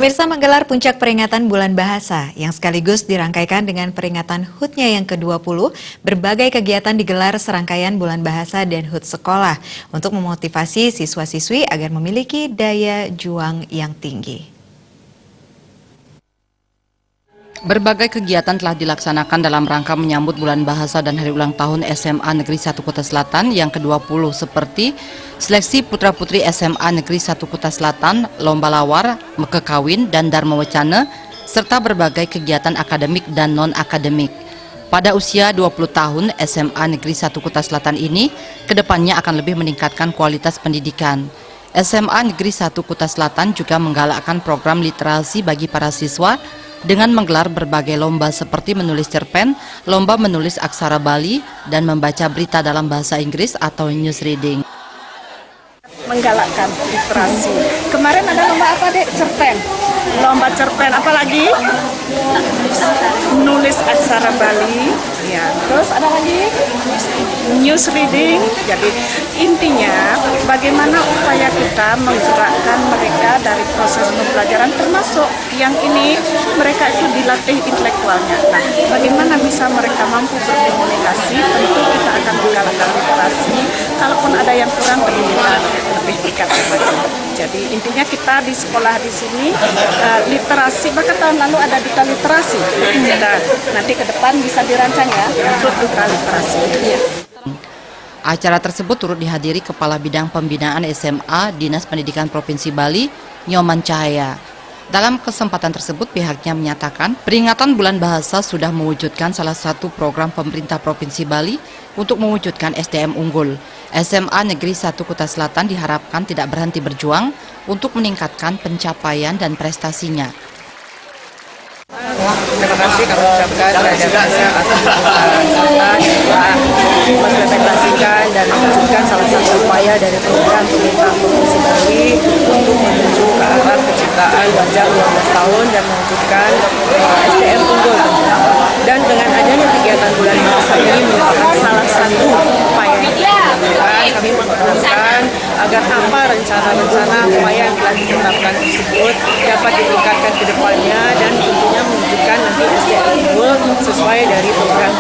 Pemirsa menggelar puncak peringatan Bulan Bahasa yang sekaligus dirangkaikan dengan peringatan HUT-nya yang ke-20. Berbagai kegiatan digelar serangkaian Bulan Bahasa dan HUT sekolah untuk memotivasi siswa-siswi agar memiliki daya juang yang tinggi. Berbagai kegiatan telah dilaksanakan dalam rangka menyambut Bulan Bahasa dan Hari Ulang Tahun SMA Negeri 1 Kuta Selatan yang ke-20 seperti seleksi putra-putri SMA Negeri 1 Kuta Selatan, lomba lawar, mekekawin, dan dharma wacana, serta berbagai kegiatan akademik dan non-akademik. Pada usia 20 tahun, SMA Negeri 1 Kuta Selatan ini kedepannya akan lebih meningkatkan kualitas pendidikan. SMA Negeri 1 Kuta Selatan juga menggalakkan program literasi bagi para siswa dengan menggelar berbagai lomba seperti menulis cerpen, lomba menulis aksara Bali, dan membaca berita dalam bahasa Inggris atau news reading. Menggalakkan literasi. Kemarin ada lomba apa dek? Cerpen. Lomba cerpen apa lagi? Nulis aksara Bali. Ya. Terus ada lagi? News reading. Jadi intinya bagaimana upaya kita menggerakkan mereka dari proses pembelajaran, termasuk yang ini mereka itu dilatih intelektualnya. Nah, bagaimana bisa mereka mampu berkomunikasi? Tentu kita akan menggalakkan literasi. Kalaupun ada yang kurang, kita lebih tingkatkan lagi. Jadi intinya kita di sekolah di sini literasi, bahkan tahun lalu ada duta literasi. Kita nanti ke depan bisa dirancang ya untuk duta literasi. Ya. Acara tersebut turut dihadiri Kepala Bidang Pembinaan SMA Dinas Pendidikan Provinsi Bali, Nyoman Cahaya. Dalam kesempatan tersebut pihaknya menyatakan peringatan Bulan Bahasa sudah mewujudkan salah satu program pemerintah Provinsi Bali untuk mewujudkan SDM unggul. SMA Negeri 1 Kuta Selatan diharapkan tidak berhenti berjuang untuk meningkatkan pencapaian dan prestasinya. Terima kasih kami ucapkan terhadap Selatan telah mengimplementasikan dan mewujudkan salah satu upaya dari program pemerintah Provinsi Bali untuk menuju ke arah penciptaan wajah 12 tahun dan mewujudkan SDM unggul. Dan dengan adanya kegiatan Bulan Bahasa ini merupakan salah satu upaya yang kami mengharapkan agar apa rencana-rencana upaya yang telah ditetapkan tersebut dapat ditingkatkan ke depannya dan tentunya menunjukkan nanti SDM unggul sesuai dari program.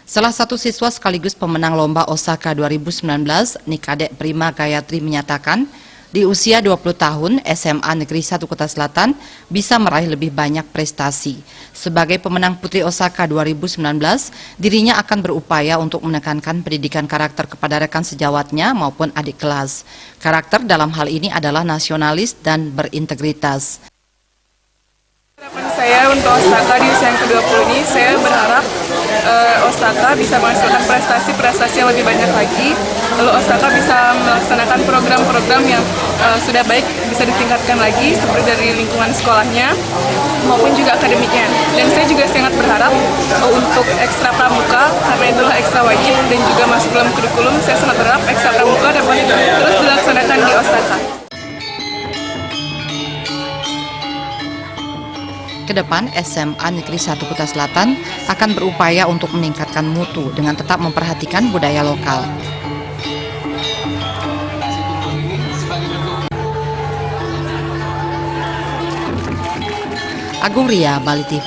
Salah satu siswa sekaligus pemenang lomba Osaka 2019, Nikadek Prima Gayatri menyatakan, di usia 20 tahun, SMA Negeri 1 Kuta Selatan bisa meraih lebih banyak prestasi. Sebagai pemenang Putri Osaka 2019, dirinya akan berupaya untuk menekankan pendidikan karakter kepada rekan sejawatnya maupun adik kelas. Karakter dalam hal ini adalah nasionalis dan berintegritas. Harapan saya untuk Osaka di usia yang ke-20 ini, saya berharap Osaka bisa menghasilkan prestasi yang lebih banyak lagi. Lalu Osaka bisa melaksanakan program-program yang sudah baik, bisa ditingkatkan lagi seperti dari lingkungan sekolahnya maupun juga akademiknya. Dan saya juga sangat berharap untuk ekstra pramuka, karena itulah ekstra wajib dan juga masuk dalam kurikulum, saya sangat berharap ekstra pramuka dapat terus dilaksanakan di Osaka. Kedepan, SMA Negeri 1 Kuta Selatan akan berupaya untuk meningkatkan mutu dengan tetap memperhatikan budaya lokal. Agung Ria, Bali TV.